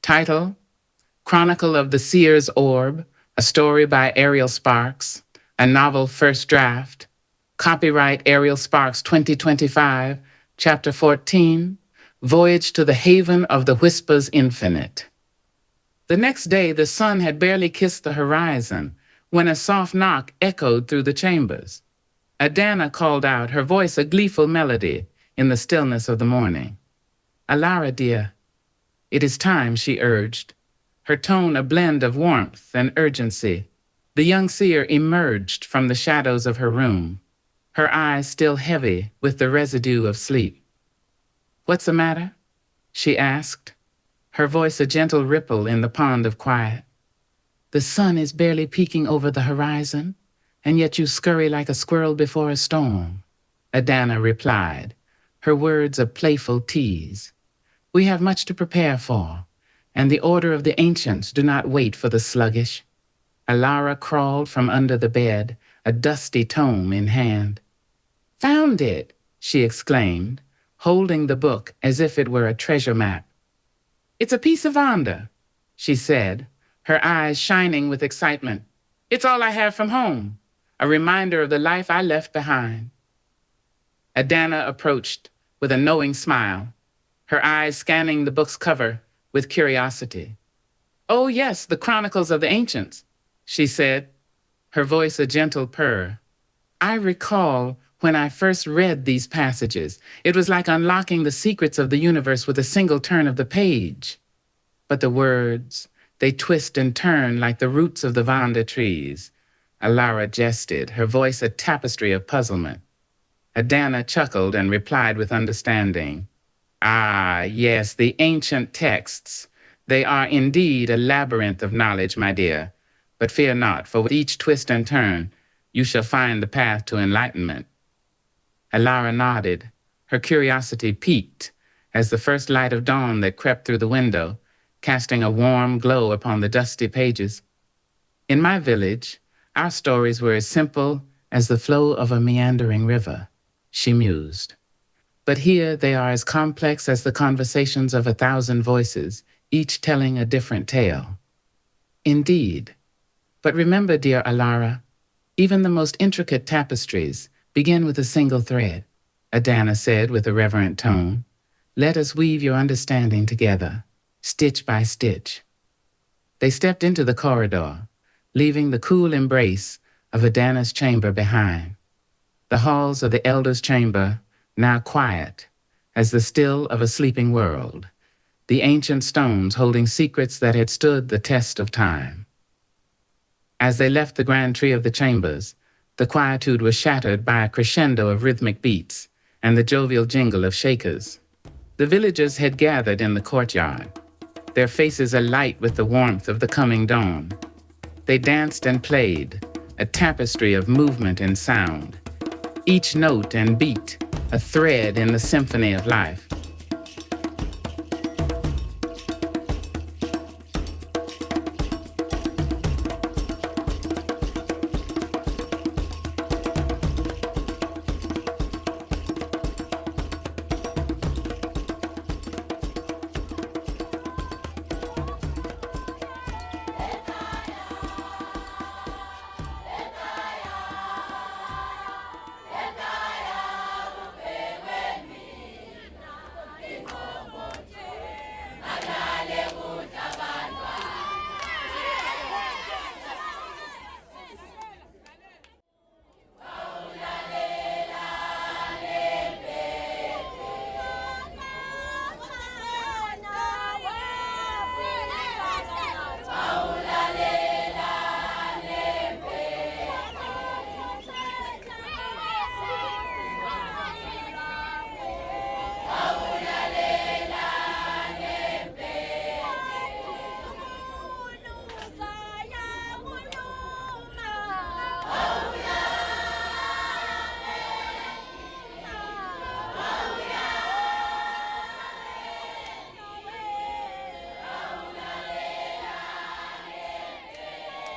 Title: Chronicle of the Seers Orb, a story by Ariel Sparks, a novel first draft. Copyright Ariel Sparks 2025, Chapter 14, Voyage to the Haven of the Whispers Infinite. The next day, the sun had barely kissed the horizon when a soft knock echoed through the chambers. Adana called out, her voice a gleeful melody in the stillness of the morning. "Alara, dear." "It is time," she urged, her tone a blend of warmth and urgency. The young seer emerged from the shadows of her room, her eyes still heavy with the residue of sleep. "What's the matter?" she asked, her voice a gentle ripple in the pond of quiet. "The sun is barely peeking over the horizon, and yet you scurry like a squirrel before a storm," Adana replied, her words a playful tease. "We have much to prepare for, and the order of the ancients do not wait for the sluggish." Alara crawled from under the bed, a dusty tome in hand. "Found it!" she exclaimed, holding the book as if it were a treasure map. "It's a piece of Vonda," she said, her eyes shining with excitement. "It's all I have from home, a reminder of the life I left behind." Adana approached with a knowing smile, her eyes scanning the book's cover with curiosity. "Oh yes, the Chronicles of the Ancients," she said, her voice a gentle purr. "I recall when I first read these passages, it was like unlocking the secrets of the universe with a single turn of the page. But the words, they twist and turn like the roots of the Vonda trees." Alara jested, her voice a tapestry of puzzlement. Adana chuckled and replied with understanding. "Ah, yes, the ancient texts. They are indeed a labyrinth of knowledge, my dear. But fear not, for with each twist and turn, you shall find the path to enlightenment." Alara nodded, her curiosity piqued as the first light of dawn that crept through the window, casting a warm glow upon the dusty pages. "In my village, our stories were as simple as the flow of a meandering river," she mused. "But here they are as complex as the conversations of 1,000 voices, each telling a different tale." "Indeed. But remember, dear Alara, even the most intricate tapestries begin with a single thread," Adana said with a reverent tone. "Let us weave your understanding together, stitch by stitch." They stepped into the corridor, leaving the cool embrace of Adana's chamber behind. The halls of the elder's chamber, now quiet as the still of a sleeping world, the ancient stones holding secrets that had stood the test of time. As they left the grand tree of the chambers, the quietude was shattered by a crescendo of rhythmic beats and the jovial jingle of shakers. The villagers had gathered in the courtyard, their faces alight with the warmth of the coming dawn. They danced and played, a tapestry of movement and sound, each note and beat a thread in the symphony of life.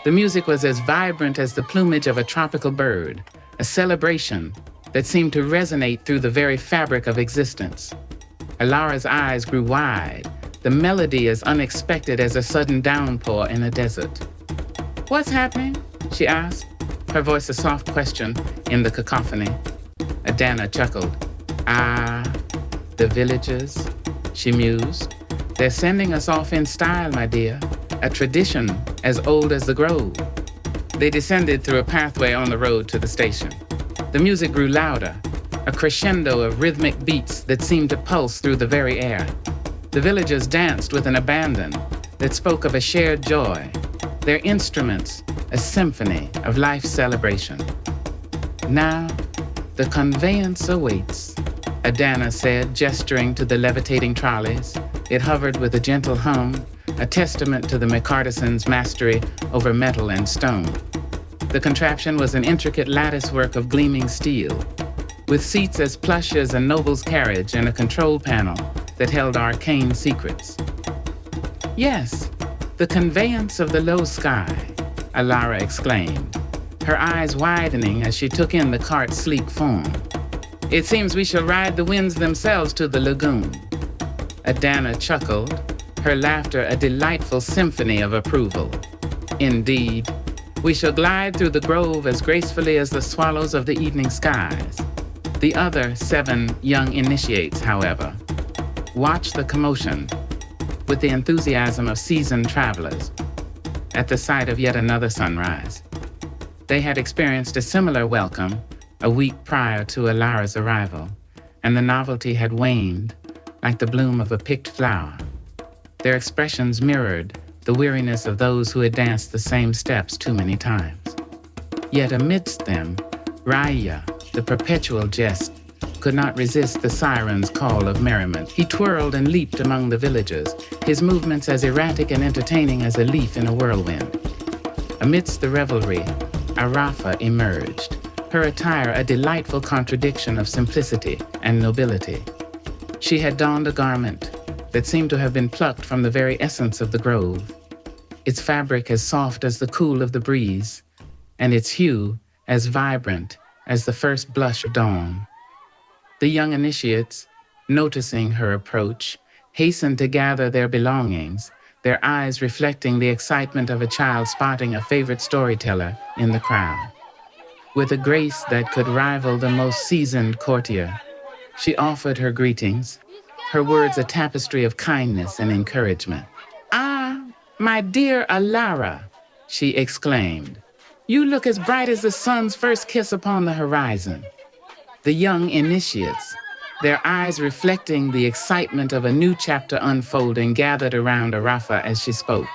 The music was as vibrant as the plumage of a tropical bird, a celebration that seemed to resonate through the very fabric of existence. Alara's eyes grew wide, the melody as unexpected as a sudden downpour in a desert. "What's happening?" she asked, her voice a soft question in the cacophony. Adana chuckled. "Ah, the villagers," she mused. "They're sending us off in style, my dear, a tradition as old as the grove." They descended through a pathway on the road to the station. The music grew louder, a crescendo of rhythmic beats that seemed to pulse through the very air. The villagers danced with an abandon that spoke of a shared joy, their instruments a symphony of life's celebration. "Now, the conveyance awaits," Adana said, gesturing to the levitating trolleys. It hovered with a gentle hum, a testament to the McCartison's mastery over metal and stone. The contraption was an intricate latticework of gleaming steel, with seats as plush as a noble's carriage and a control panel that held arcane secrets. "Yes, the conveyance of the low sky," Alara exclaimed, her eyes widening as she took in the cart's sleek form. "It seems we shall ride the winds themselves to the lagoon." Adana chuckled, her laughter a delightful symphony of approval. "Indeed, we shall glide through the grove as gracefully as the swallows of the evening skies." The other 7 young initiates, however, watched the commotion with the enthusiasm of seasoned travelers at the sight of yet another sunrise. They had experienced a similar welcome a week prior to Alara's arrival, and the novelty had waned like the bloom of a picked flower. Their expressions mirrored the weariness of those who had danced the same steps too many times. Yet amidst them, Raya, the perpetual jest, could not resist the siren's call of merriment. He twirled and leaped among the villagers, his movements as erratic and entertaining as a leaf in a whirlwind. Amidst the revelry, Arafa emerged, her attire a delightful contradiction of simplicity and nobility. She had donned a garment that seemed to have been plucked from the very essence of the grove, its fabric as soft as the cool of the breeze, and its hue as vibrant as the first blush of dawn. The young initiates, noticing her approach, hastened to gather their belongings, their eyes reflecting the excitement of a child spotting a favorite storyteller in the crowd. With a grace that could rival the most seasoned courtier, she offered her greetings, her words a tapestry of kindness and encouragement. "Ah, my dear Alara," she exclaimed. "You look as bright as the sun's first kiss upon the horizon." The young initiates, their eyes reflecting the excitement of a new chapter unfolding, gathered around Arafa as she spoke.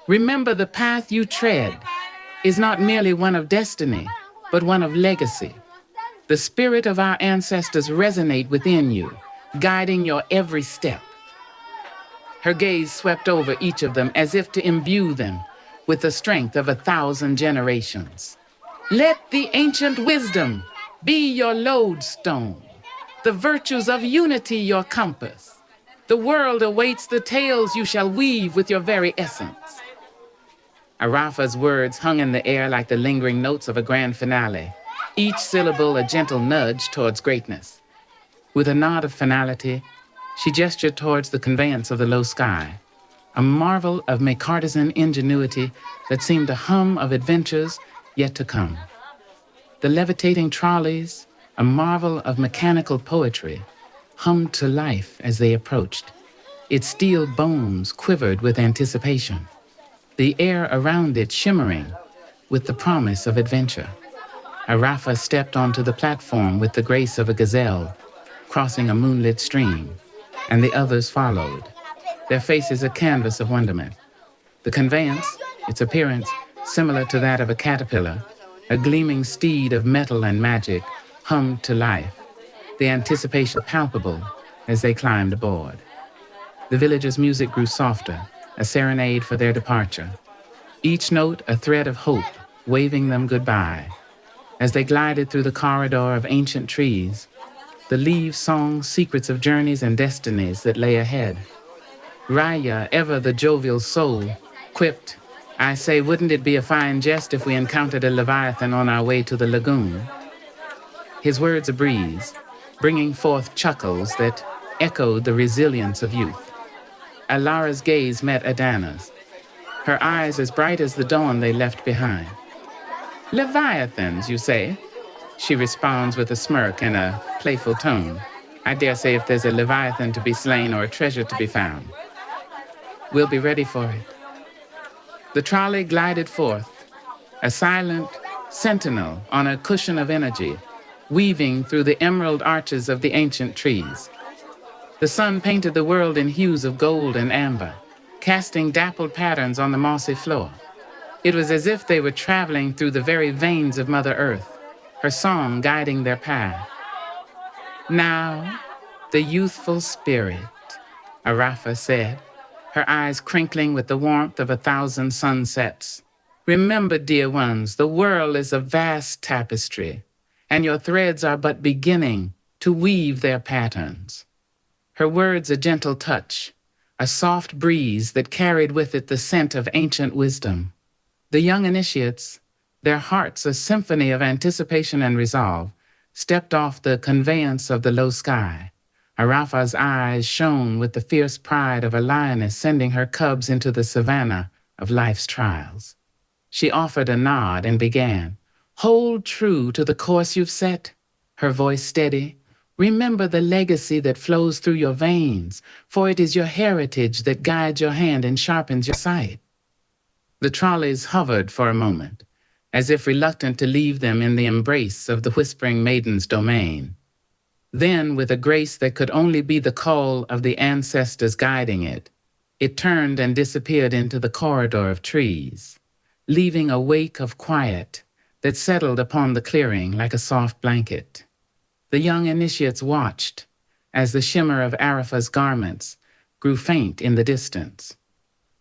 "Remember, the path you tread is not merely one of destiny, but one of legacy. The spirit of our ancestors resonate within you, guiding your every step." Her gaze swept over each of them as if to imbue them with the strength of 1,000 generations. "Let the ancient wisdom be your lodestone, the virtues of unity your compass. The world awaits the tales you shall weave with your very essence." Arafa's words hung in the air like the lingering notes of a grand finale, each syllable a gentle nudge towards greatness. With a nod of finality, she gestured towards the conveyance of the low sky, a marvel of McCartisan ingenuity that seemed a hum of adventures yet to come. The levitating trolleys, a marvel of mechanical poetry, hummed to life as they approached. Its steel bones quivered with anticipation, the air around it shimmering with the promise of adventure. Arafa stepped onto the platform with the grace of a gazelle, crossing a moonlit stream, and the others followed, their faces a canvas of wonderment. The conveyance, its appearance similar to that of a caterpillar, a gleaming steed of metal and magic, hummed to life, the anticipation palpable as they climbed aboard. The villagers' music grew softer, a serenade for their departure, each note a thread of hope, waving them goodbye. As they glided through the corridor of ancient trees, the leaves sung secrets of journeys and destinies that lay ahead. Raya, ever the jovial soul, quipped, "I say, wouldn't it be a fine jest if we encountered a leviathan on our way to the lagoon?" His words a breeze, bringing forth chuckles that echoed the resilience of youth. Alara's gaze met Adana's, her eyes as bright as the dawn they left behind. Leviathans, you say? She responds with a smirk and a playful tone. I dare say if there's a Leviathan to be slain or a treasure to be found, we'll be ready for it. The trolley glided forth, a silent sentinel on a cushion of energy, weaving through the emerald arches of the ancient trees. The sun painted the world in hues of gold and amber, casting dappled patterns on the mossy floor. It was as if they were traveling through the very veins of Mother Earth, her song guiding their path. Now, the youthful spirit, Arafa said, her eyes crinkling with the warmth of 1,000 sunsets. Remember, dear ones, the world is a vast tapestry, and your threads are but beginning to weave their patterns. Her words a gentle touch, a soft breeze that carried with it the scent of ancient wisdom. The young initiates, their hearts a symphony of anticipation and resolve, stepped off the conveyance of the low sky. Arafa's eyes shone with the fierce pride of a lioness sending her cubs into the savannah of life's trials. She offered a nod and began, "Hold true to the course you've set," her voice steady. "Remember the legacy that flows through your veins, for it is your heritage that guides your hand and sharpens your sight." The trolleys hovered for a moment, as if reluctant to leave them in the embrace of the whispering maiden's domain. Then, with a grace that could only be the call of the ancestors guiding it, it turned and disappeared into the corridor of trees, leaving a wake of quiet that settled upon the clearing like a soft blanket. The young initiates watched as the shimmer of Arafa's garments grew faint in the distance,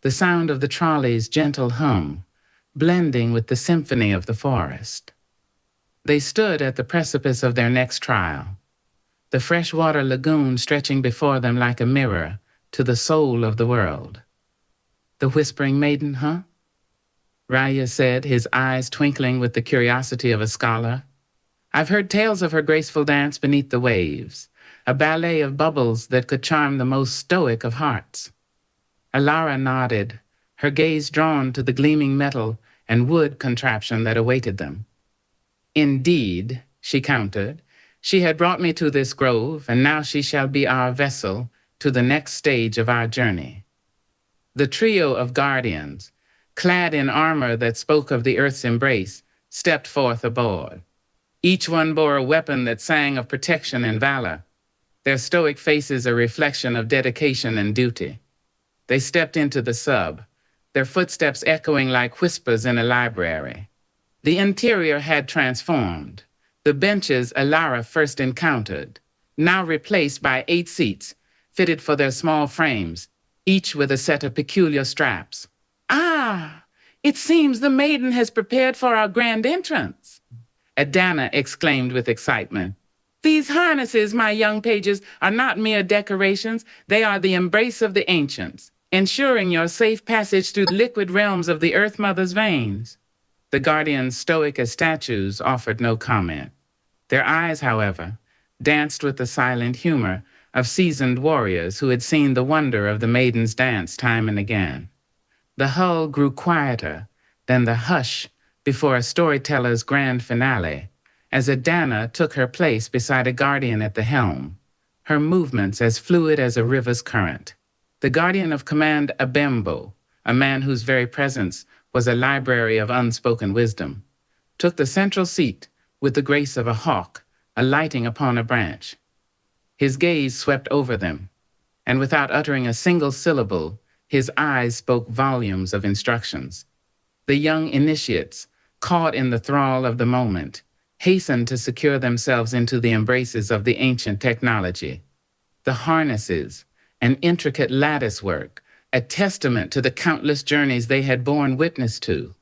the sound of the trolley's gentle hum blending with the symphony of the forest. They stood at the precipice of their next trial, the freshwater lagoon stretching before them like a mirror to the soul of the world. "The whispering maiden, huh?" Raya said, his eyes twinkling with the curiosity of a scholar. "I've heard tales of her graceful dance beneath the waves, a ballet of bubbles that could charm the most stoic of hearts." Alara nodded, her gaze drawn to the gleaming metal and wood contraption that awaited them. "Indeed," she countered, "she had brought me to this grove, and now she shall be our vessel to the next stage of our journey." The trio of guardians, clad in armor that spoke of the earth's embrace, stepped forth aboard. Each one bore a weapon that sang of protection and valor, their stoic faces a reflection of dedication and duty. They stepped into the sub, their footsteps echoing like whispers in a library. The interior had transformed. The benches Alara first encountered, now replaced by 8 seats, fitted for their small frames, each with a set of peculiar straps. "Ah, it seems the maiden has prepared for our grand entrance," Adana exclaimed with excitement. "These harnesses, my young pages, are not mere decorations. They are the embrace of the ancients, ensuring your safe passage through the liquid realms of the Earth Mother's veins." The guardians, stoic as statues, offered no comment. Their eyes, however, danced with the silent humor of seasoned warriors who had seen the wonder of the maiden's dance time and again. The hull grew quieter than the hush before a storyteller's grand finale, as Adana took her place beside a guardian at the helm, her movements as fluid as a river's current. The guardian of command, Abembo, a man whose very presence was a library of unspoken wisdom, took the central seat with the grace of a hawk alighting upon a branch. His gaze swept over them, and without uttering a single syllable, his eyes spoke volumes of instructions. The young initiates, caught in the thrall of the moment, hastened to secure themselves into the embraces of the ancient technology. The harnesses, an intricate lattice work, a testament to the countless journeys they had borne witness to,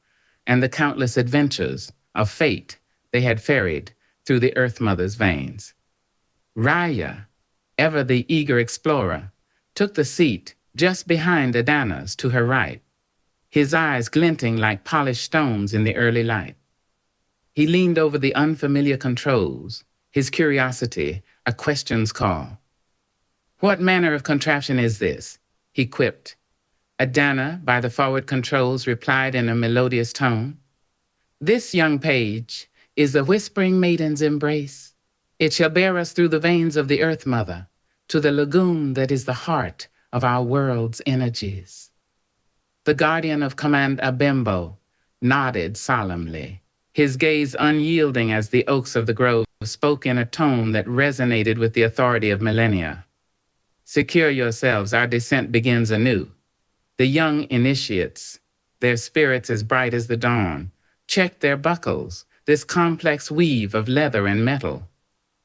and the countless adventures of fate they had ferried through the Earth Mother's veins. Raya, ever the eager explorer, took the seat just behind Adana's to her right, his eyes glinting like polished stones in the early light. He leaned over the unfamiliar controls, his curiosity a question's call. "What manner of contraption is this?" he quipped. Adana, by the forward controls, replied in a melodious tone. This, young page, is the whispering maiden's embrace. It shall bear us through the veins of the Earth Mother, to the lagoon that is the heart of our world's energies. The guardian of Command Abembo nodded solemnly. His gaze unyielding as the oaks of the grove spoke in a tone that resonated with the authority of millennia. Secure yourselves, our descent begins anew. The young initiates, their spirits as bright as the dawn, checked their buckles, this complex weave of leather and metal.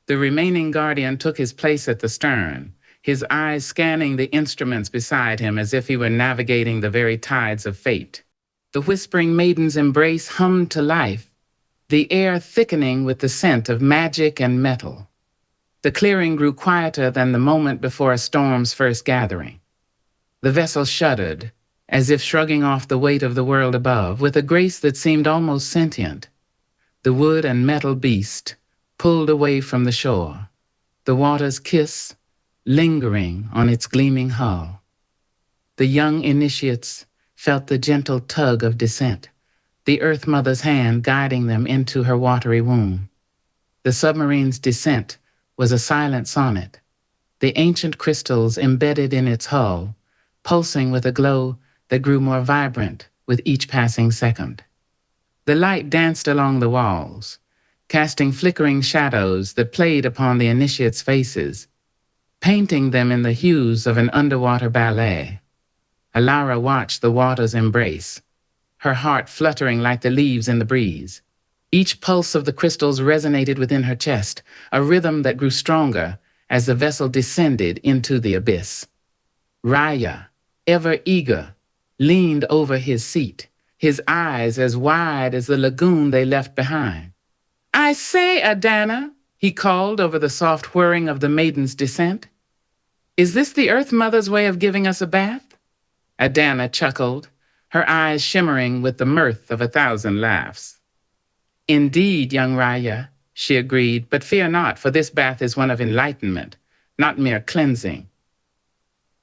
The remaining guardian took his place at the stern, his eyes scanning the instruments beside him as if he were navigating the very tides of fate. The whispering maiden's embrace hummed to life, the air thickening with the scent of magic and metal. The clearing grew quieter than the moment before a storm's first gathering. The vessel shuddered, as if shrugging off the weight of the world above, with a grace that seemed almost sentient. The wood and metal beast pulled away from the shore, the water's kiss lingering on its gleaming hull. The young initiates felt the gentle tug of descent, the Earth Mother's hand guiding them into her watery womb. The submarine's descent was a silent sonnet, the ancient crystals embedded in its hull, pulsing with a glow that grew more vibrant with each passing second. The light danced along the walls, casting flickering shadows that played upon the initiates' faces, painting them in the hues of an underwater ballet. Alara watched the waters embrace, her heart fluttering like the leaves in the breeze. Each pulse of the crystals resonated within her chest, a rhythm that grew stronger as the vessel descended into the abyss. Raya, ever eager, leaned over his seat, his eyes as wide as the lagoon they left behind. "I say, Adana," he called over the soft whirring of the maiden's descent. "Is this the Earth Mother's way of giving us a bath?" Adana chuckled, her eyes shimmering with the mirth of 1,000 laughs. "Indeed, young Raya," she agreed, "but fear not, for this bath is one of enlightenment, not mere cleansing."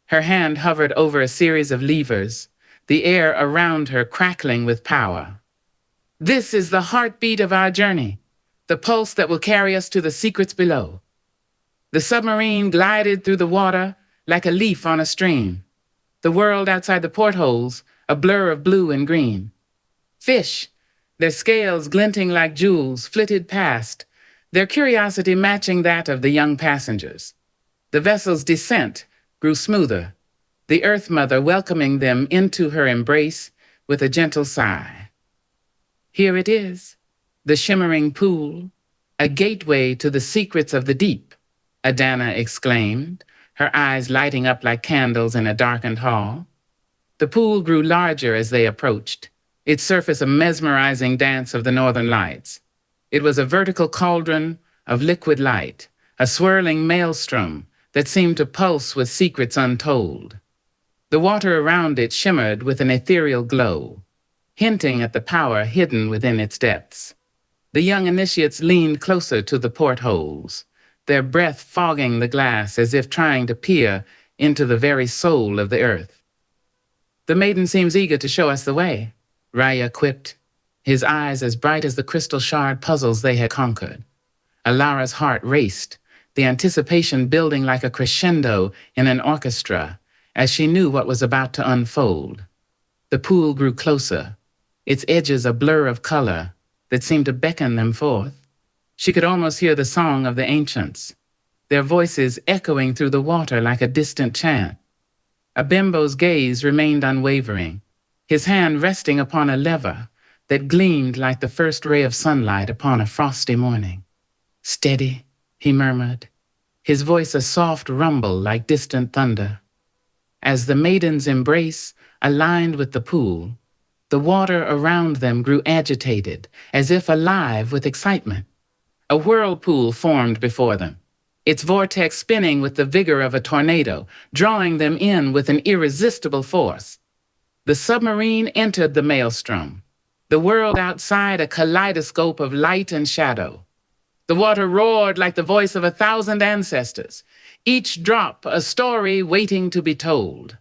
Her hand hovered over a series of levers, the air around her crackling with power. "This is the heartbeat of our journey, the pulse that will carry us to the secrets below." The submarine glided through the water like a leaf on a stream, the world outside the portholes a blur of blue and green. Fish, their scales glinting like jewels, flitted past, their curiosity matching that of the young passengers. The vessel's descent grew smoother, the Earth Mother welcoming them into her embrace with a gentle sigh. "Here it is, the shimmering pool, a gateway to the secrets of the deep," Adana exclaimed, her eyes lighting up like candles in a darkened hall. The pool grew larger as they approached, its surface a mesmerizing dance of the northern lights. It was a vertical cauldron of liquid light, a swirling maelstrom that seemed to pulse with secrets untold. The water around it shimmered with an ethereal glow, hinting at the power hidden within its depths. The young initiates leaned closer to the portholes, their breath fogging the glass as if trying to peer into the very soul of the earth. "The maiden seems eager to show us the way," Raya quipped, his eyes as bright as the crystal shard puzzles they had conquered. Alara's heart raced, the anticipation building like a crescendo in an orchestra, as she knew what was about to unfold. The pool grew closer, its edges a blur of color that seemed to beckon them forth. She could almost hear the song of the ancients, their voices echoing through the water like a distant chant. Abembo's gaze remained unwavering, his hand resting upon a lever that gleamed like the first ray of sunlight upon a frosty morning. "Steady," he murmured, his voice a soft rumble like distant thunder. As the maiden's embrace aligned with the pool, the water around them grew agitated, as if alive with excitement. A whirlpool formed before them, its vortex spinning with the vigor of a tornado, drawing them in with an irresistible force. The submarine entered the maelstrom, the world outside a kaleidoscope of light and shadow. The water roared like the voice of 1,000 ancestors, each drop a story waiting to be told.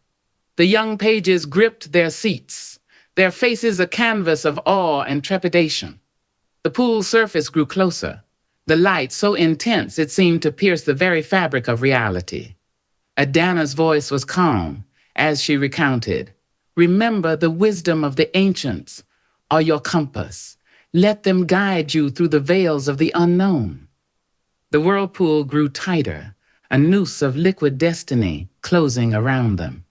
The young pages gripped their seats, their faces a canvas of awe and trepidation. The pool's surface grew closer, the light so intense it seemed to pierce the very fabric of reality. Adana's voice was calm as she recounted, "Remember, the wisdom of the ancients are your compass. Let them guide you through the veils of the unknown." The whirlpool grew tighter, a noose of liquid destiny closing around them.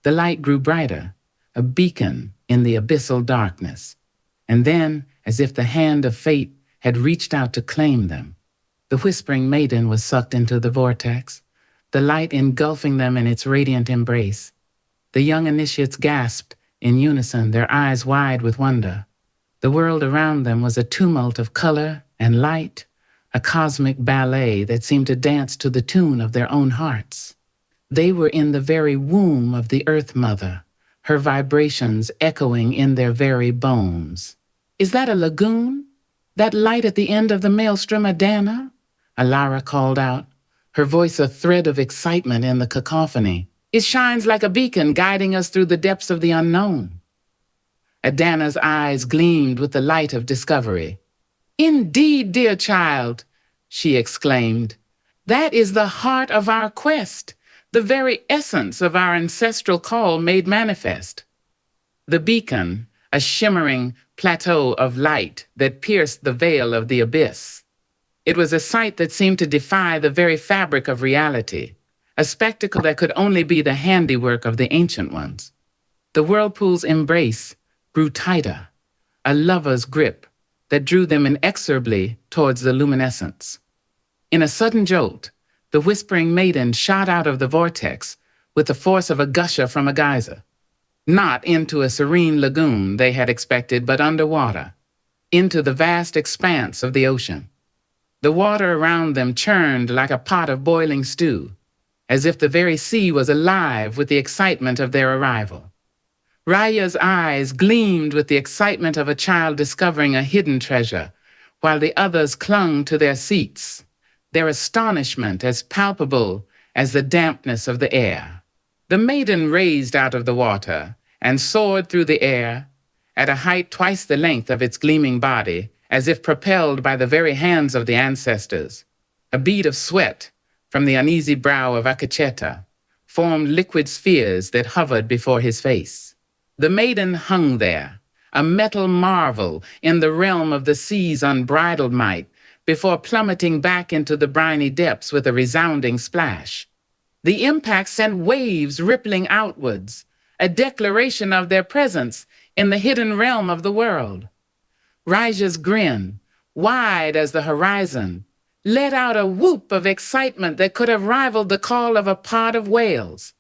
The light grew brighter, a beacon in the abyssal darkness. And then, as if the hand of fate had reached out to claim them, the whispering maiden was sucked into the vortex, the light engulfing them in its radiant embrace. The young initiates gasped in unison, their eyes wide with wonder. The world around them was a tumult of color and light, a cosmic ballet that seemed to dance to the tune of their own hearts. They were in the very womb of the Earth Mother, her vibrations echoing in their very bones. "Is that a lagoon? That light at the end of the maelstrom, Adana?" Alara called out, her voice a thread of excitement in the cacophony. "It shines like a beacon guiding us through the depths of the unknown." Adana's eyes gleamed with the light of discovery. "Indeed, dear child," she exclaimed. "That is the heart of our quest, the very essence of our ancestral call made manifest." The beacon, a shimmering plateau of light that pierced the veil of the abyss. It was a sight that seemed to defy the very fabric of reality, a spectacle that could only be the handiwork of the ancient ones. The whirlpool's embrace grew tighter, a lover's grip that drew them inexorably towards the luminescence. In a sudden jolt, the whispering maiden shot out of the vortex with the force of a gusher from a geyser. Not into a serene lagoon they had expected, but underwater, into the vast expanse of the ocean. The water around them churned like a pot of boiling stew, as if the very sea was alive with the excitement of their arrival. Raya's eyes gleamed with the excitement of a child discovering a hidden treasure, while the others clung to their seats, their astonishment as palpable as the dampness of the air. The maiden raised out of the water and soared through the air at a height twice the length of its gleaming body, as if propelled by the very hands of the ancestors. A bead of sweat from the uneasy brow of Akacheta formed liquid spheres that hovered before his face. The maiden hung there, a metal marvel in the realm of the sea's unbridled might, before plummeting back into the briny depths with a resounding splash. The impact sent waves rippling outwards, a declaration of their presence in the hidden realm of the world. Raja's grin, wide as the horizon, let out a whoop of excitement that could have rivaled the call of a pod of whales.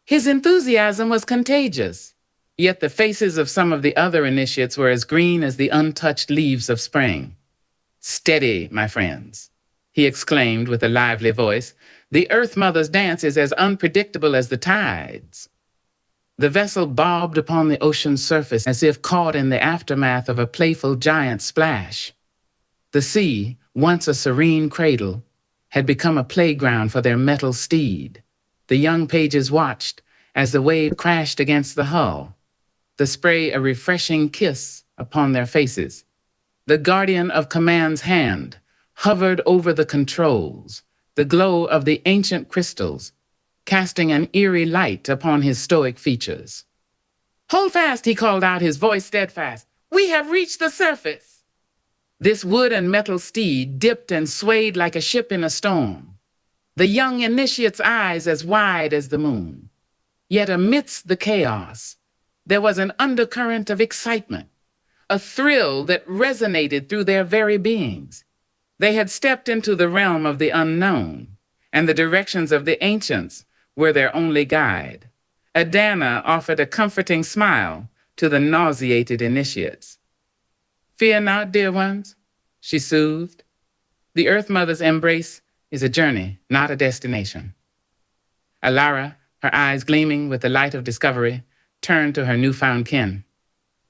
His enthusiasm was contagious, yet the faces of some of the other initiates were as green as the untouched leaves of spring. "Steady, my friends," he exclaimed with a lively voice. "The Earth Mother's dance is as unpredictable as the tides." The vessel bobbed upon the ocean's surface as if caught in the aftermath of a playful giant splash. The sea, once a serene cradle, had become a playground for their metal steed. The young pages watched as the wave crashed against the hull, the spray a refreshing kiss upon their faces. The guardian of command's hand hovered over the controls, the glow of the ancient crystals casting an eerie light upon his stoic features. "Hold fast," he called out, his voice steadfast. "We have reached the surface." This wood and metal steed dipped and swayed like a ship in a storm, the young initiate's eyes as wide as the moon. Yet amidst the chaos, there was an undercurrent of excitement, a thrill that resonated through their very beings. They had stepped into the realm of the unknown, and the directions of the ancients were their only guide. Adana offered a comforting smile to the nauseated initiates. "Fear not, dear ones," she soothed. "The Earth Mother's embrace is a journey, not a destination." Alara, her eyes gleaming with the light of discovery, turned to her newfound kin.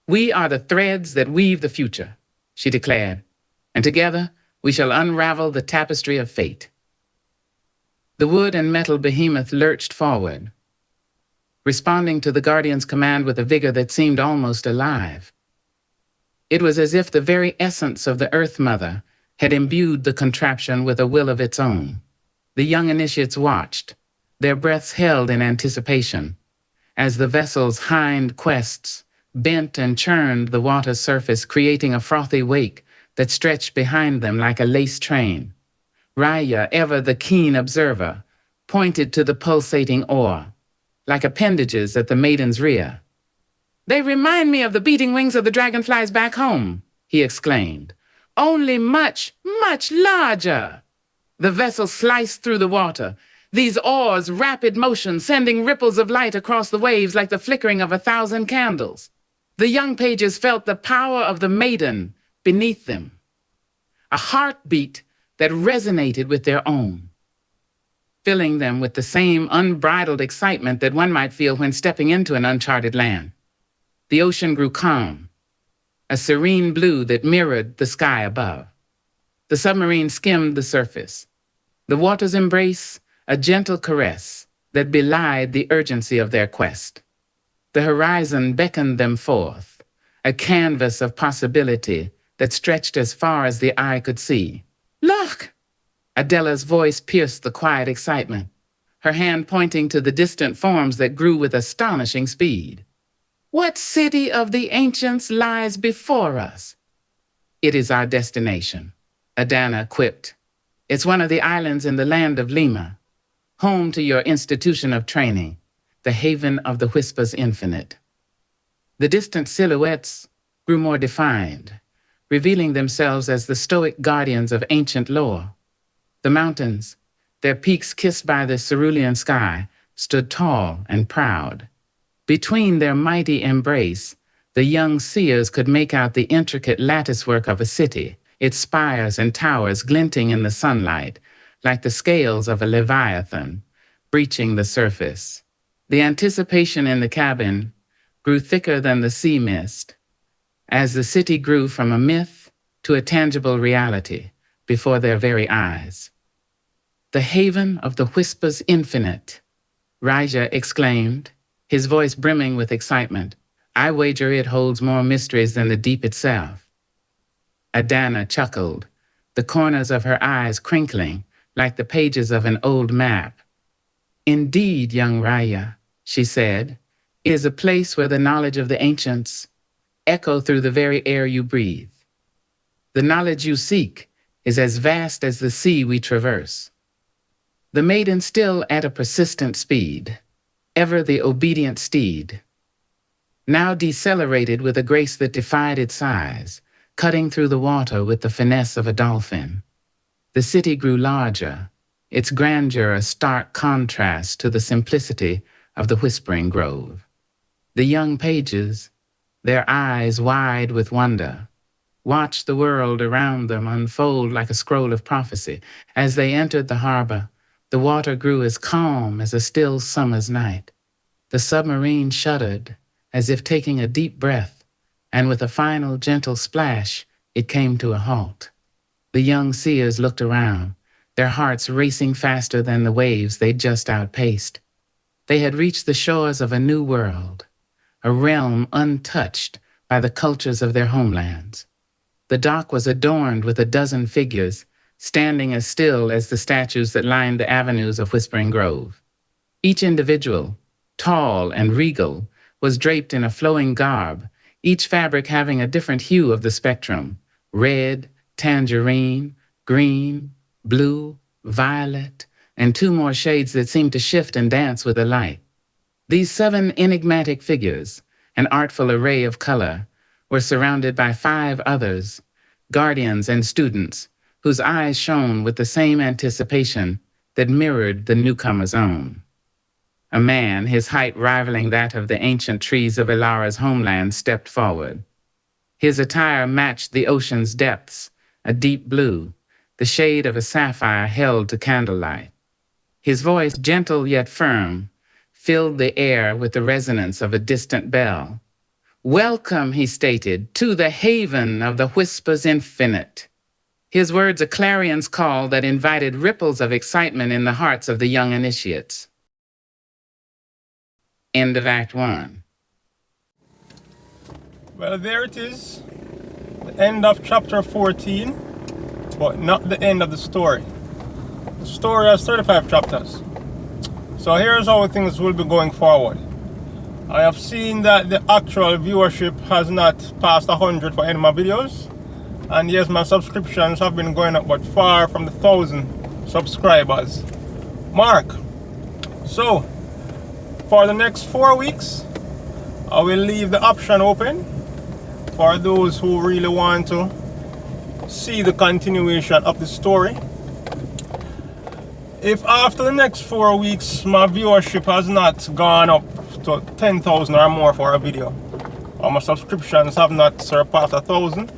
"We are the threads that weave the future," she declared, "and together we shall unravel the tapestry of fate." The wood and metal behemoth lurched forward. responding to the guardian's command with a vigor that seemed almost alive. It was as if the very essence of the Earth Mother had imbued the contraption with a will of its own. The young initiates watched, their breaths held in anticipation, as the vessel's hind quests bent and churned the water's surface, creating a frothy wake that stretched behind them like a lace train. Raya, ever the keen observer, pointed to the pulsating oar, like appendages at the maiden's rear. "They remind me of the beating wings of the dragonflies back home," he exclaimed. "Only much, much larger." The vessel sliced through the water, these oars' rapid motion sending ripples of light across the waves like the flickering of 1,000 candles. The young pages felt the power of the maiden beneath them, a heartbeat that resonated with their own, filling them with the same unbridled excitement that one might feel when stepping into an uncharted land. The ocean grew calm, a serene blue that mirrored the sky above. The submarine skimmed the surface, the water's embrace a gentle caress that belied the urgency of their quest. The horizon beckoned them forth, a canvas of possibility that stretched as far as the eye could see. "Look!" Adela's voice pierced the quiet excitement, her hand pointing to the distant forms that grew with astonishing speed. "What city of the ancients lies before us?" "It is our destination," Adana quipped. "It's one of the islands in the land of Lima, home to your institution of training, the haven of the Whispers Infinite." The distant silhouettes grew more defined, revealing themselves as the stoic guardians of ancient lore. The mountains, their peaks kissed by the cerulean sky, stood tall and proud. Between their mighty embrace, the young seers could make out the intricate latticework of a city, its spires and towers glinting in the sunlight, like the scales of a leviathan, breaching the surface. The anticipation in the cabin grew thicker than the sea mist, as the city grew from a myth to a tangible reality before their very eyes. "The haven of the Whispers Infinite," Raja exclaimed, his voice brimming with excitement. "I wager it holds more mysteries than the deep itself." Adana chuckled, the corners of her eyes crinkling like the pages of an old map. "Indeed, young Raya," she said, "it is a place where the knowledge of the ancients echo through the very air you breathe. The knowledge you seek is as vast as the sea we traverse." The maiden still at a persistent speed, ever the obedient steed, now decelerated with a grace that defied its size, cutting through the water with the finesse of a dolphin. The city grew larger, its grandeur a stark contrast to the simplicity of the Whispering Grove. The young pages, their eyes wide with wonder, watched the world around them unfold like a scroll of prophecy. As they entered the harbor, the water grew as calm as a still summer's night. The submarine shuddered, as if taking a deep breath, and with a final gentle splash, it came to a halt. The young seers looked around, their hearts racing faster than the waves they'd just outpaced. They had reached the shores of a new world, a realm untouched by the cultures of their homelands. The dock was adorned with a dozen figures, standing as still as the statues that lined the avenues of Whispering Grove. Each individual, tall and regal, was draped in a flowing garb, each fabric having a different hue of the spectrum: red, tangerine, green, blue, violet, and two more shades that seemed to shift and dance with the light. These 7 enigmatic figures, an artful array of color, were surrounded by 5 others, guardians and students, whose eyes shone with the same anticipation that mirrored the newcomer's own. A man, his height rivaling that of the ancient trees of Alara's homeland, stepped forward. His attire matched the ocean's depths, a deep blue, the shade of a sapphire held to candlelight. His voice, gentle yet firm, filled the air with the resonance of a distant bell. "Welcome," he stated, "to the haven of the Whispers Infinite." His words a clarion's call that invited ripples of excitement in the hearts of the young initiates. End of Act 1. Well, there it is. The end of chapter 14, but not the end of the story. The story has 35 chapters. So here's how things will be going forward. I have seen that the actual viewership has not passed 100 for any of my videos. And yes, my subscriptions have been going up, but far from the 1,000 subscribers mark. So, for the next 4 weeks, I will leave the option open for those who really want to see the continuation of the story. If after the next 4 weeks my viewership has not gone up to 10,000 or more for a video, or my subscriptions have not surpassed 1,000,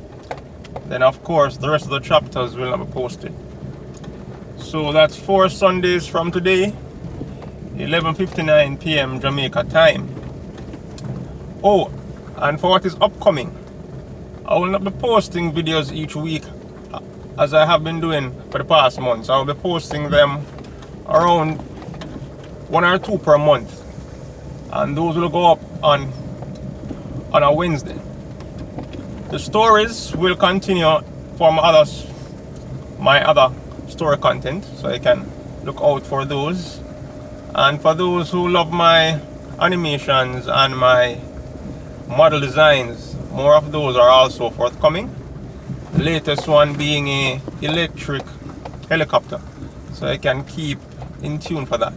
then of course the rest of the chapters will not be posted. So that's 4 Sundays from today, 11:59 p.m. Jamaica time. Oh, and for what is upcoming, I will not be posting videos each week as I have been doing for the past months. I will be posting them around 1 or 2 per month, and those will go up on a Wednesday. The stories will continue for my other story content, so you can look out for those. And for those who love my animations and my model designs, more of those are also forthcoming. The latest one being an electric helicopter, so you can keep in tune for that.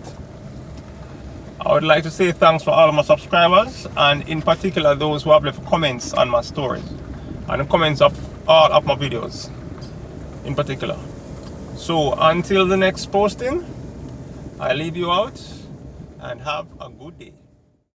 I would like to say thanks for all of my subscribers, and in particular those who have left comments on my stories and the comments of all of my videos in particular. So until the next posting, I leave you out and have a good day.